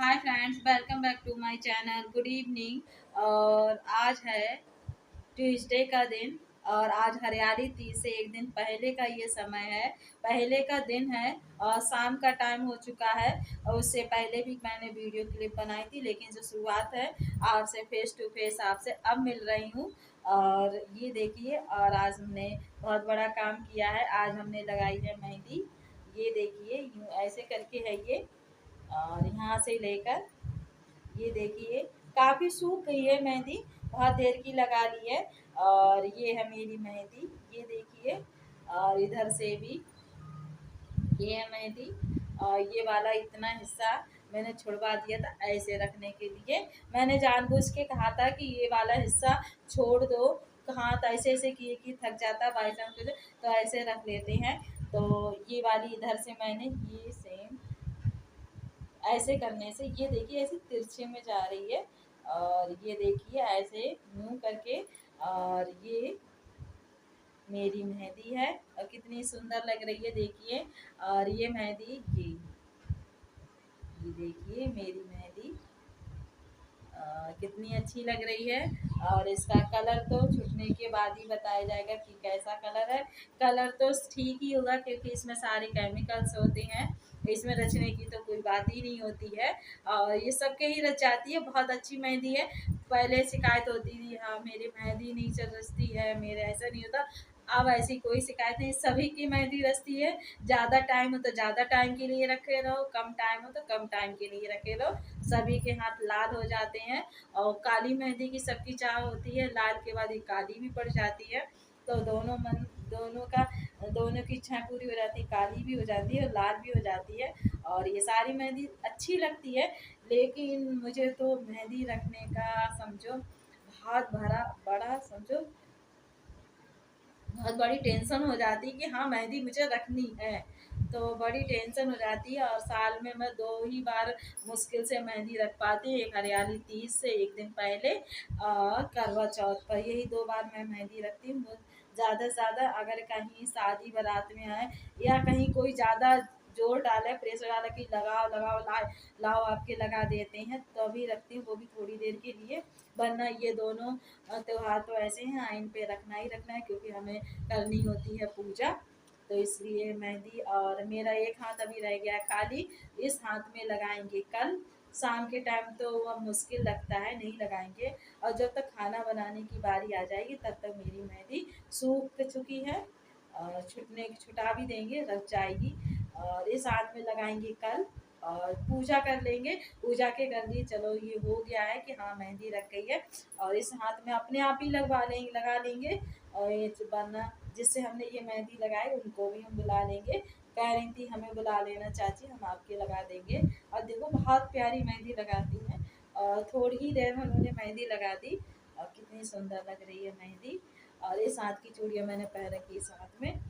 Hi friends, welcome back to my channel. Good evening. और आज है ट्यूसडे का दिन और आज हरियाली तीज से एक दिन पहले का ये समय है। पहले का दिन है और शाम का टाइम हो चुका है। और उससे पहले भी मैंने वीडियो क्लिप बनाई थी, लेकिन जो शुरुआत है आपसे फेस टू फेस आपसे अब मिल रही हूँ। और ये देखिए, और आज हमने बहुत बड़ा काम किया है। आज हमने लगाई है मेहंदी। ये देखिए, यूँ ऐसे करके है ये। और यहाँ से लेकर ये देखिए, काफ़ी सूख गई है मेहंदी, बहुत देर की लगा ली है। और ये है मेरी मेहंदी, ये देखिए। और इधर से भी ये है मेहंदी। और ये वाला इतना हिस्सा मैंने छुड़वा दिया था ऐसे रखने के लिए। मैंने जानबूझ के कहा था कि ये वाला हिस्सा छोड़ दो, हाथ ऐसे ऐसे किए कि थक जाता बाई चांस, तो ऐसे रख लेते हैं। तो ये वाली इधर से मैंने ये सेम ऐसे करने से ये देखिए ऐसे तिरछे में जा रही है। और ये देखिए ऐसे मुंह करके। और ये मेरी मेहंदी है और कितनी सुंदर लग रही है देखिए। और ये मेहंदी ये देखिए मेरी मेहंदी कितनी अच्छी लग रही है। और इसका कलर तो छुटने के बाद ही बताया जाएगा कि कैसा कलर है। कलर तो ठीक ही होगा क्योंकि इसमें सारे केमिकल्स होते हैं, इसमें रचने की तो कोई बात ही नहीं होती है। और ये सबके ही रच जाती है, बहुत अच्छी मेहंदी है। पहले शिकायत होती थी, हाँ मेरी मेहंदी नहीं रचती है, मेरे ऐसा नहीं होता। अब ऐसी कोई शिकायत नहीं, सभी की मेहंदी रचती है। ज़्यादा टाइम हो तो ज़्यादा टाइम के लिए रखे रहो, कम टाइम हो तो कम टाइम के लिए रखे रहो, सभी के हाथ लाल हो जाते हैं। और काली मेहंदी की सबकी चाह होती है, लाल के बाद एक काली भी पड़ जाती है। तो दोनों की इच्छाएं पूरी हो जाती है, काली भी हो जाती है और लाल भी हो जाती है। और ये सारी मेहंदी अच्छी लगती है, लेकिन मुझे तो मेहंदी रखने का समझो बहुत बड़ा समझो बहुत बड़ी टेंशन हो जाती है कि हाँ मेहंदी मुझे रखनी है। तो बड़ी टेंशन हो जाती है। और साल में मैं 2 ही बार मुश्किल से मेहंदी रख पाती हूँ, एक हरियाली तीज से एक दिन पहले और करवा चौथ पर, यही 2 बार मैं मेहंदी रखती हूँ। ज़्यादा से ज़्यादा अगर कहीं शादी बारात में आए या कहीं कोई ज़्यादा जोर डाले, प्रेशर डाले कि लगाओ लगाओ लाओ आपके लगा देते हैं, तभी रखती हूँ, वो भी थोड़ी देर के लिए। वरना ये दोनों त्योहार तो ऐसे हैं, इन पे रखना ही रखना है क्योंकि हमें करनी होती है पूजा। तो इसलिए मेहंदी, और मेरा एक हाथ अभी रह गया है खाली, इस हाथ में लगाएंगे कल शाम के टाइम। तो वह मुश्किल लगता है, नहीं लगाएंगे। और जब तक खाना बनाने की बारी आ जाएगी तब तक मेरी मेहंदी सूख चुकी है और छुटा भी देंगे, रख जाएगी। और इस हाथ में लगाएंगे कल और पूजा कर लेंगे। पूजा के कर लिए, चलो ये हो गया है कि हाँ मेहंदी रख गई है। और इस हाथ में अपने आप ही लगा लेंगे। और ये वरना जिससे हमने ये मेहंदी लगाई उनको भी हम बुला लेंगे। कह रही थी हमें बुला लेना चाची, हम आपके लगा देंगे। और देखो बहुत प्यारी मेहंदी लगाती हैं। और थोड़ी ही देर में उन्होंने मेहंदी लगा दी और कितनी सुंदर लग रही है मेहंदी। और इस हाथ की चूड़ियाँ मैंने पहन रखी इस हाथ में।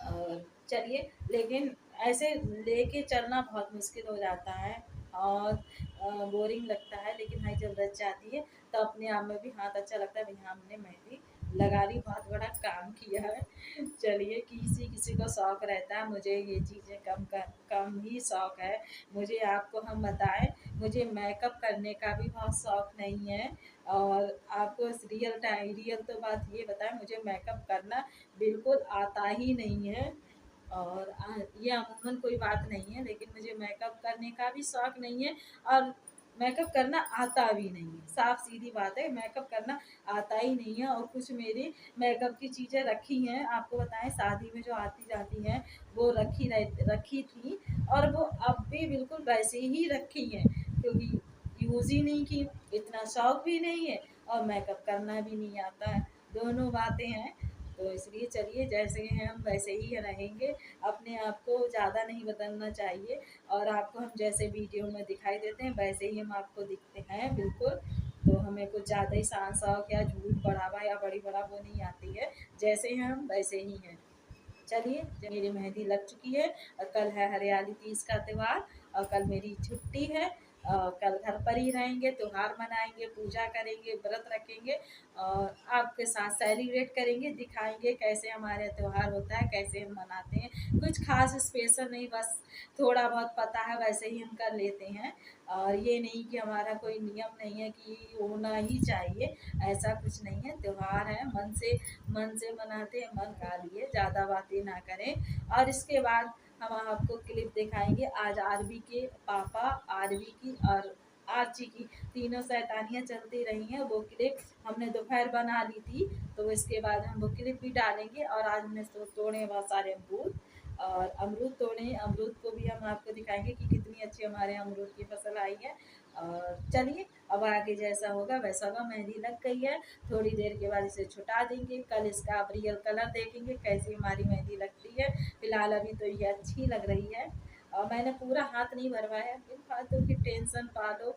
और चलिए, लेकिन ऐसे लेके चलना बहुत मुश्किल हो जाता है और बोरिंग लगता है। लेकिन भाई जब रच जाती है तो अपने आप में भी हाथ अच्छा लगता है, भाई हाँ हमने मेहंदी लगा ली, बहुत बड़ा काम किया है। चलिए, किसी किसी को शौक रहता है, मुझे ये चीज़ें कम ही शौक है। मुझे आपको हम बताएं, मुझे मेकअप करने का भी बहुत शौक नहीं है। और आपको रियल तो बात ये बताएं, मुझे मेकअप करना बिल्कुल आता ही नहीं है। और ये अमूमन कोई बात नहीं है, लेकिन मुझे मेकअप करने का भी शौक नहीं है और मेकअप करना आता भी नहीं है। साफ सीधी बात है, मेकअप करना आता ही नहीं है। और कुछ मेरी मेकअप की चीज़ें रखी हैं, आपको बताएं शादी में जो आती जाती हैं वो रखी थी। और वो अब भी बिल्कुल वैसे ही रखी हैं क्योंकि यूज़ ही नहीं की, इतना शौक भी नहीं है और मेकअप करना भी नहीं आता है, दोनों बातें हैं। तो इसलिए चलिए, जैसे हैं हम वैसे ही रहेंगे, अपने आप को ज़्यादा नहीं बदलना चाहिए। और आपको हम जैसे वीडियो में दिखाई देते हैं वैसे ही हम आपको दिखते हैं बिल्कुल। तो हमें कुछ ज़्यादा ही शौक या झूठ बढ़ावा या बड़ी बड़ा वो नहीं आती है, जैसे हैं हम वैसे ही हैं। चलिए, मेरी मेहंदी लग चुकी है और कल है हरियाली तीज का त्यौहार और कल मेरी छुट्टी है। कल घर पर ही रहेंगे, त्योहार मनाएंगे, पूजा करेंगे, व्रत रखेंगे और आपके साथ सेलिब्रेट करेंगे, दिखाएंगे कैसे हमारे त्योहार होता है, कैसे हम मनाते हैं। कुछ खास स्पेशल नहीं, बस थोड़ा बहुत पता है वैसे ही हम कर लेते हैं। और ये नहीं कि हमारा कोई नियम नहीं है कि होना ही चाहिए, ऐसा कुछ नहीं है। त्योहार है, मन से मनाते हैं, मन का लिए, ज़्यादा बातें ना करें। और इसके बाद हम आपको क्लिप दिखाएंगे। आज आरवी के पापा, आरवी की और आर्ची की तीनों शैतानियाँ चलती रही हैं, वो क्लिप हमने दोपहर बना ली थी, तो इसके बाद हम वो क्लिप भी डालेंगे। और आज हमने तोड़े बहुत सारे अमरूद, और अमरूद तोड़े, अमरूद को भी हम आपको दिखाएंगे कि कितनी अच्छी हमारे अमरूद की फसल आई है। और चलिए अब आगे जैसा होगा वैसा होगा। मेहंदी लग गई है, थोड़ी देर के बाद इसे छुटा देंगे, कल इसका आप रियल कलर देखेंगे कैसी हमारी मेहंदी लगती है। फिलहाल अभी तो ये अच्छी लग रही है, और मैंने पूरा हाथ नहीं भरवाया, इन बातों की टेंशन पालो,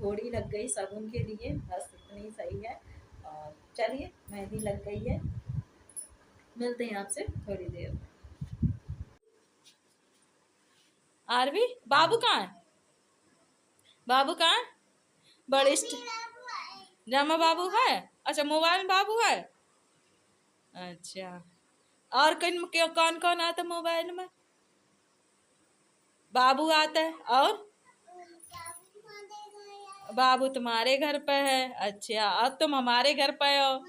थोड़ी लग गई शगुन के लिए, बस इतनी सही है। और चलिए मेहंदी लग गई है, मिलते हैं आपसे थोड़ी देर में। आरवी बाबू कहाँ है? बाबू कहाँ है? बड़े जमा बाबू है? अच्छा मोबाइल में बाबू है। अच्छा, और कौन कौन आता मोबाइल में? बाबू आता है, और बाबू तुम्हारे घर पे है? अच्छा, अब तुम हमारे घर पे हो।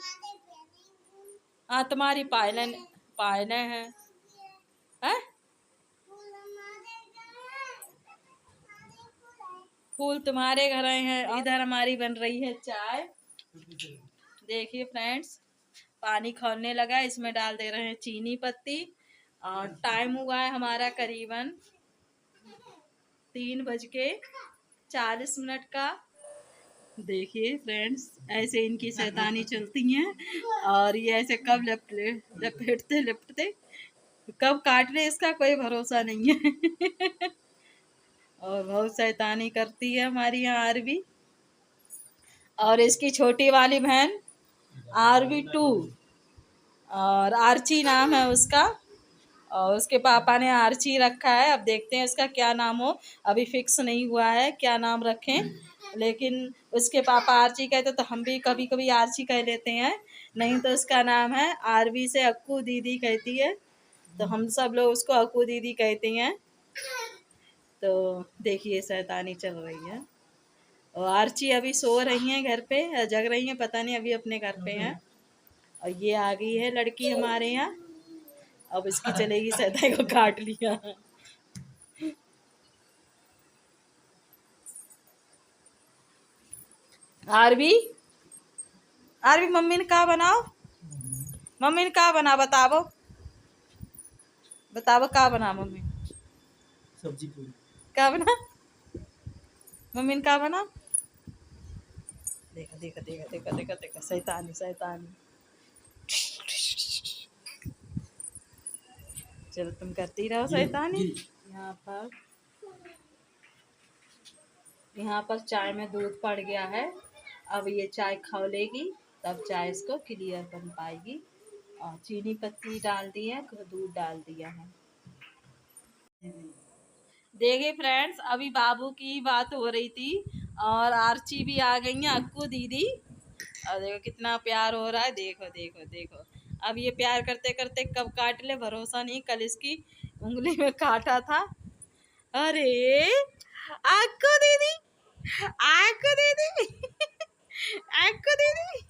हाँ, तुम्हारी पायलें पायलें हैं है? फूल तुम्हारे घर आए हैं। इधर हमारी बन रही है चाय, देखिए फ्रेंड्स, पानी खौलने लगा, इसमें डाल दे रहे हैं चीनी पत्ती। और टाइम हुआ है हमारा करीबन 3:40 का। देखिए फ्रेंड्स, ऐसे इनकी शैतानी चलती हैं, और ये ऐसे कब लपेटते लपेटते कब काट रहे इसका कोई भरोसा नहीं है। और बहुत शैतानी करती है हमारी यहाँ आरवी। और इसकी छोटी वाली बहन RV2, और आर्ची नाम है उसका, और उसके पापा ने आर्ची रखा है। अब देखते हैं इसका क्या नाम हो, अभी फिक्स नहीं हुआ है क्या नाम रखें, लेकिन उसके पापा आर्ची कहते तो हम भी कभी कभी आर्ची कह लेते हैं, नहीं तो उसका नाम है आरवी से अक्कू दीदी कहती है, तो हम सब लोग उसको अक्कू दीदी कहते हैं। तो देखिए शैतानी चल रही है, और आर्ची अभी सो रही हैं घर पे, जग रही हैं, पता नहीं अभी अपने घर पे हैं। और ये आ गई है लड़की हमारे यहाँ, अब इसकी चलेगी शैतान को काट लिया। आरवी आरवी मम्मी ने कहा बनाओ, मम्मी ने कहा बना, बताओ बताओ कहा बना मम्मी, सब्जी पूरी कहा बना, मम्मी ने कहा बना। देखा देखा देखा देखा देखा देखा, शैतानी शैतानी। चलो तुम करती रहो शैतानी। यहाँ पर चाय में दूध पड़ गया है, अब ये चाय खौलेगी तब चाय इसको क्लियर बन पाएगी। और चीनी पत्ती डाल दी है, दूध डाल दिया है। देखिए फ्रेंड्स, अभी बाबू की बात हो रही थी, और आर्ची भी आ गई है, अक्कू दीदी, और देखो कितना प्यार हो रहा है, देखो देखो देखो। अब ये प्यार करते करते कब काट ले भरोसा नहीं, कल इसकी उंगली में काटा था। अरे अक्कू दीदी, अक्कू दीदी, अक्कू दीदी,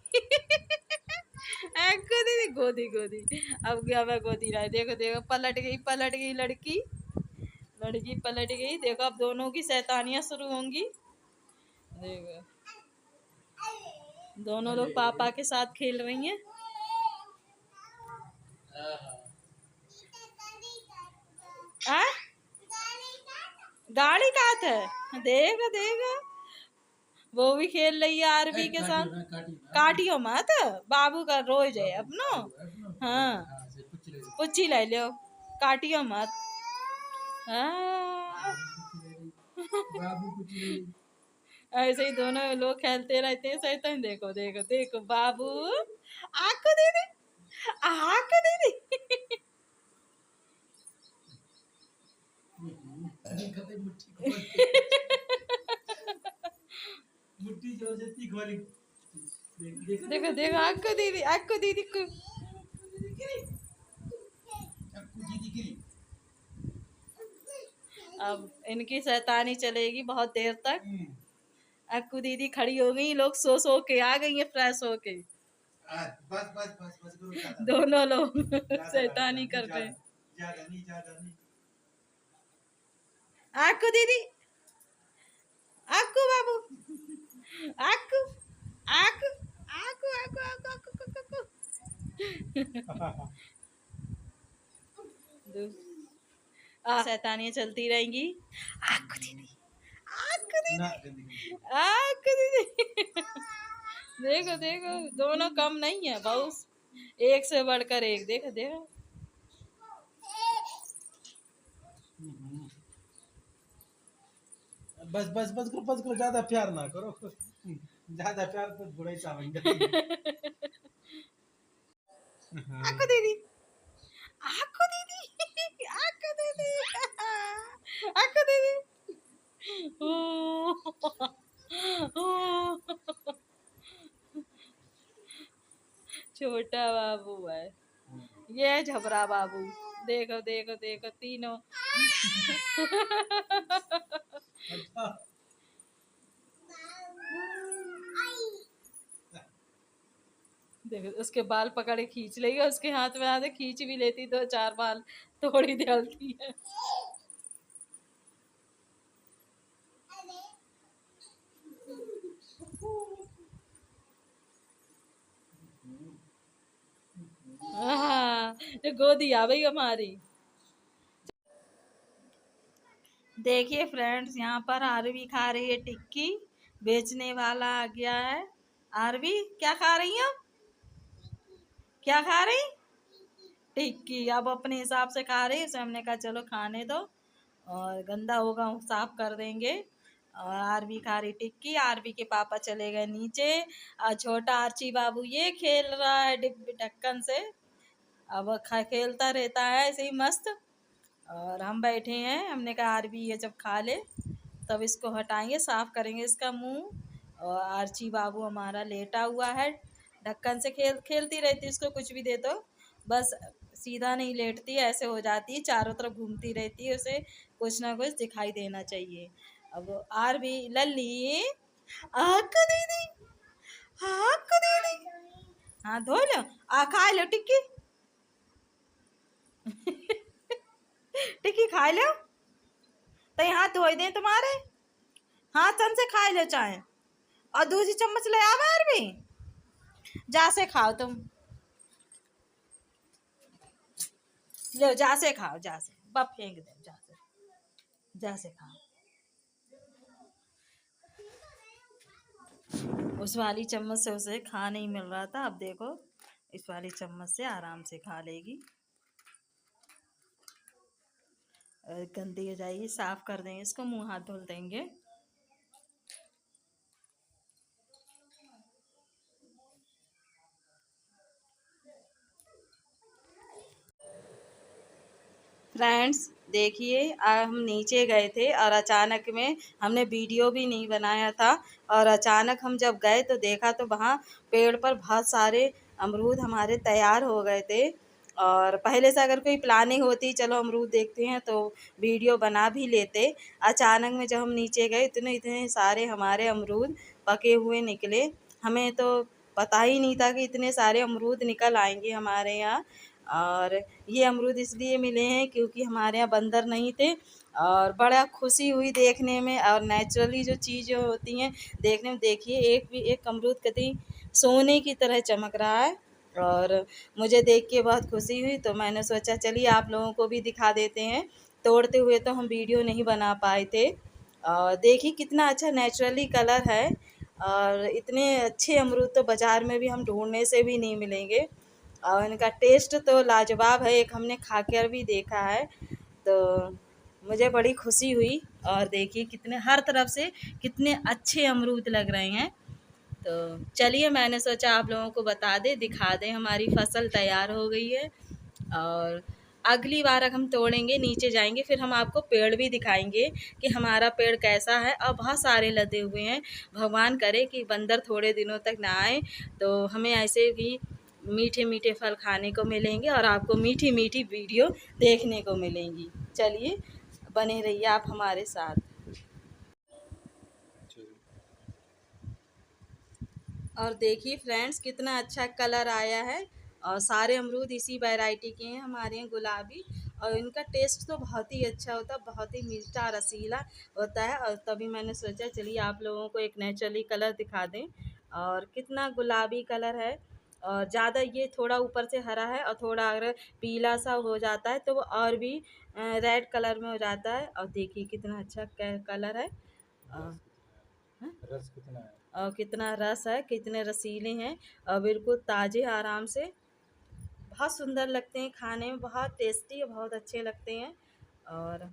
अक्कू दीदी, गोदी गोदी। अब क्या मैं गोदी रहा है, देखो देखो पलट गई लड़की, लड़की पलट गई। देखो अब दोनों की शैतानियां शुरू होंगी, देखो दोनों लोग पापा के साथ खेल रही हैं। आ? गाड़ी काट है, देखो देखो, वो भी खेल रही है आरवी के साथ। काटियो मत, बाबू का रोज है अपनो। हाँ पुच्ची ले लो, काटियो मत। हाँ। ऐसे ही दोनों लोग खेलते रहते हैं शैतान। देखो देखो देखो बाबू, आको दे दे, आको दे दे। तो से तीख वाली देखो देखो आपको दीदी को दीदी गिरी। अब इनकी शैतानी चलेगी बहुत देर तक। हम्म। अक्कू दीदी खड़ी हो गई, लोग सो के आ गई है फ्रेश होके। बस बस बस बस करो, ज्यादा दोनों लोग ज्यादा शैतानी कर रहे ज्यादा हैं। ज्यादा नहीं, ज्यादा नहीं। अक्कू दीदी, अक्कू बाबू, अक्कू अक्कू अक्कू अक्कू अक्कू अक्कू अक्कू शैतानियां चलती रहेंगी। अक्कू दीदी, अक्कू ना दीदी, अक्कू दीदी। देखो देखो दोनों कम नहीं है, बहुत एक से बढ़कर एक। देखो देखो बस बस बस करो, ज्यादा प्यार ना करो। ज्यादा प्यार तो बुरा ही बन जाती है। अक्कू दीदी, अक्कू दीदी, अक्कू दीदी, अक्कू दीदी। ओ, ओ, छोटा बाबू है ये, झबरा बाबू। देखो देखो देखो तीनों। अच्छा। देखो उसके बाल पकड़े खींच लेगी, उसके हाथ में आते खींच भी लेती, दो चार बाल थोड़ी डालती है। हाँ, तो गोदी आ गई हमारी। देखिए फ्रेंड्स, यहाँ पर आरवी खा रही है टिक्की। बेचने वाला आ गया है। आरवी क्या खा रही हो? क्या खा रही? टिक्की। अब अपने हिसाब से खा रही है, उसे हमने कहा चलो खाने दो, और गंदा होगा साफ कर देंगे। और आरवी खा रही टिक्की। आरवी के पापा चले गए नीचे, और छोटा आर्ची बाबू ये खेल रहा है डिब्बी ढक्कन से। अब खेलता रहता है ऐसे ही मस्त। और हम बैठे हैं, हमने कहा आरवी ये जब खा ले तब इसको हटाएंगे, साफ करेंगे इसका मुंह। और आर्ची बाबू हमारा लेटा हुआ है, ढक्कन से खेलती रहती, इसको कुछ भी दे दो बस सीधा नहीं लेटती, ऐसे हो जाती है, चारों तरफ घूमती रहती है, उसे कुछ ना कुछ दिखाई देना चाहिए। अब आरवी लल्ली, आक दीदी, आक दीदी, हाँ धो लो, आ खा लो टिक्की। टिक्की खा लो, तो हाथ धो दें तुम्हारे, हाथ सन से खा लो चाहे, और दूसरी चम्मच ले आवा भी, जा से खाओ तुम, लो जा से खाओ, जा से बप फेंक दे, जा से खाओ। उस वाली चम्मच से उसे खा नहीं मिल रहा था, अब देखो इस वाली चम्मच से आराम से खा लेगी। गंदी हो जाएगी, साफ कर देंगे इसको, मुंह हाथ धुल देंगे। फ्रेंड्स देखिए, हम नीचे गए थे और अचानक में हमने वीडियो भी नहीं बनाया था, और अचानक हम जब गए तो देखा तो वहाँ पेड़ पर बहुत सारे अमरूद हमारे तैयार हो गए थे। और पहले से अगर कोई प्लानिंग होती चलो अमरूद देखते हैं तो वीडियो बना भी लेते, अचानक में जब हम नीचे गए इतने इतने सारे हमारे अमरूद पके हुए निकले। हमें तो पता ही नहीं था कि इतने सारे अमरूद निकल आएंगे हमारे यहाँ। और ये अमरूद इसलिए मिले हैं क्योंकि हमारे यहाँ बंदर नहीं थे, और बड़ा खुशी हुई देखने में। और नेचुरली जो चीज़ें होती हैं देखने में, देखिए एक अमरूद कतई सोने की तरह चमक रहा है, और मुझे देख के बहुत खुशी हुई, तो मैंने सोचा चलिए आप लोगों को भी दिखा देते हैं। तोड़ते हुए तो हम वीडियो नहीं बना पाए थे। और देखिए कितना अच्छा नेचुरली कलर है, और इतने अच्छे अमरूद तो बाज़ार में भी हम ढूंढने से भी नहीं मिलेंगे। और इनका टेस्ट तो लाजवाब है, एक हमने खा कर भी देखा है, तो मुझे बड़ी खुशी हुई। और देखिए कितने हर तरफ से कितने अच्छे अमरूद लग रहे हैं। तो चलिए मैंने सोचा आप लोगों को बता दें, दिखा दें, हमारी फसल तैयार हो गई है। और अगली बार अगर हम तोड़ेंगे नीचे जाएंगे फिर हम आपको पेड़ भी दिखाएंगे कि हमारा पेड़ कैसा है। और बहुत सारे लदे हुए हैं। भगवान करे कि बंदर थोड़े दिनों तक ना आए तो हमें ऐसे भी मीठे मीठे फल खाने को मिलेंगे और आपको मीठी मीठी वीडियो देखने को मिलेंगी। चलिए बने रहिए आप हमारे साथ। और देखिए फ्रेंड्स कितना अच्छा कलर आया है। और सारे अमरूद इसी वैरायटी के हैं हमारे यहाँ गुलाबी। और इनका टेस्ट तो बहुत ही अच्छा होता है, बहुत ही मीठा रसीला होता है। और तभी मैंने सोचा चलिए आप लोगों को एक नेचुरली कलर दिखा दें। और कितना गुलाबी कलर है। और ज़्यादा ये थोड़ा ऊपर से हरा है और थोड़ा अगर पीला सा हो जाता है तो वो और भी रेड कलर में हो जाता है। और देखिए कितना अच्छा कलर है। और रस कितना है? और कितना रस है, कितने रसीले हैं और बिल्कुल ताज़े आराम से बहुत सुंदर लगते हैं खाने में, बहुत टेस्टी और बहुत अच्छे लगते हैं। और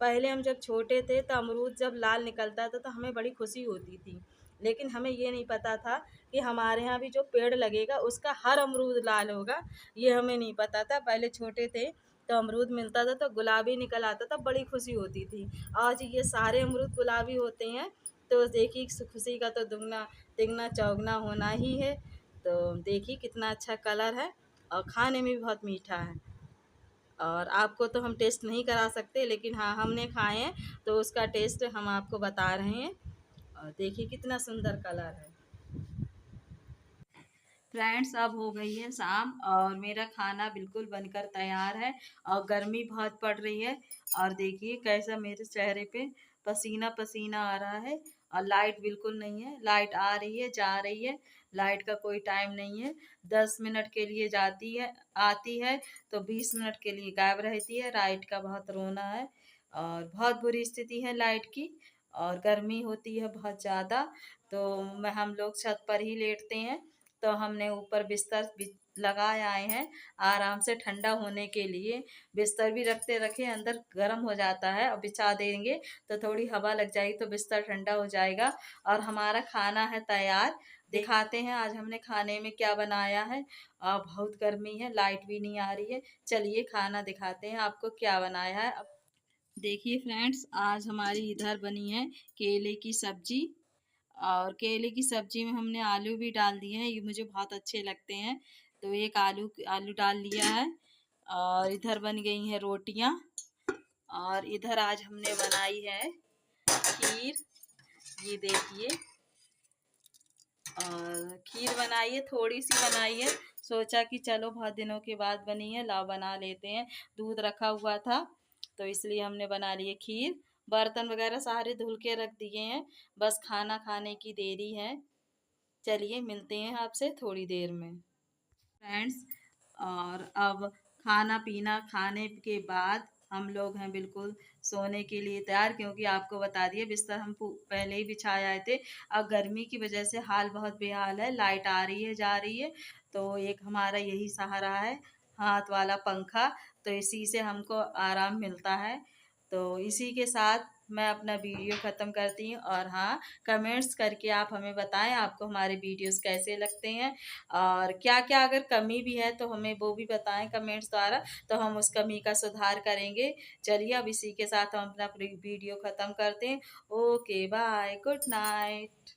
पहले हम जब छोटे थे तो अमरूद जब लाल निकलता था तो हमें बड़ी खुशी होती थी। लेकिन हमें ये नहीं पता था कि हमारे यहाँ भी जो पेड़ लगेगा उसका हर अमरूद लाल होगा। ये हमें नहीं पता था। पहले छोटे थे तो अमरूद मिलता था तो गुलाबी निकल आता था, बड़ी खुशी होती थी। आज ये सारे अमरूद गुलाबी होते हैं तो देखिए खुशी का तो दुगना तिगना चौगना होना ही है। तो देखिए कितना अच्छा कलर है और खाने में भी बहुत मीठा है। और आपको तो हम टेस्ट नहीं करा सकते लेकिन हाँ हमने खाए हैं तो उसका टेस्ट हम आपको बता रहे हैं। और देखिए कितना सुंदर कलर है। फ्रेंड्स अब हो गई है शाम और मेरा खाना बिल्कुल बनकर तैयार है। और गर्मी बहुत पड़ रही है। और देखिए कैसा मेरे चेहरे पे पसीना पसीना आ रहा है। और लाइट बिल्कुल नहीं है, लाइट आ रही है जा रही है। लाइट का कोई टाइम नहीं है। 10 मिनट के लिए जाती है आती है तो 20 मिनट के लिए गायब रहती है। लाइट का बहुत रोना है और बहुत बुरी स्थिति है लाइट की। और गर्मी होती है बहुत ज़्यादा। तो मैं हम लोग छत पर ही लेटते हैं। तो हमने ऊपर बिस्तर लगाए आए हैं आराम से ठंडा होने के लिए। बिस्तर भी रखते रखे अंदर गर्म हो जाता है और बिछा देंगे तो थोड़ी हवा लग जाएगी तो बिस्तर ठंडा हो जाएगा। और हमारा खाना है तैयार, दिखाते हैं आज हमने खाने में क्या बनाया है। बहुत गर्मी है, लाइट भी नहीं आ रही है। चलिए खाना दिखाते हैं आपको क्या बनाया है। देखिए फ्रेंड्स आज हमारी इधर बनी है केले की सब्जी। और केले की सब्जी में हमने आलू भी डाल दिए हैं, ये मुझे बहुत अच्छे लगते हैं। तो एक आलू आलू डाल लिया है। और इधर बन गई हैं रोटियां। और इधर आज हमने बनाई है खीर, ये देखिए। और खीर बनाई है, थोड़ी सी बनाई है। सोचा कि चलो बहुत दिनों के बाद बनी है, लाओ बना लेते हैं। दूध रखा हुआ था तो इसलिए हमने बना लिए खीर। बर्तन वगैरह सारे धुल के रख दिए हैं, बस खाना खाने की देरी है। चलिए मिलते हैं आपसे थोड़ी देर में फ्रेंड्स। और अब खाना पीना खाने के बाद हम लोग हैं बिल्कुल सोने के लिए तैयार, क्योंकि आपको बता दिए बिस्तर हम पहले ही बिछाए आए थे। अब गर्मी की वजह से हाल बहुत बेहाल है, लाइट आ रही है जा रही है। तो एक हमारा यही सहारा है, हाथ वाला पंखा। तो इसी से हमको आराम मिलता है। तो इसी के साथ मैं अपना वीडियो ख़त्म करती हूँ। और हाँ कमेंट्स करके आप हमें बताएं आपको हमारे वीडियोस कैसे लगते हैं। और क्या क्या अगर कमी भी है तो हमें वो भी बताएं कमेंट्स द्वारा, तो हम उस कमी का सुधार करेंगे। चलिए अब इसी के साथ हम अपना वीडियो ख़त्म करते हैं। Okay bye, good night.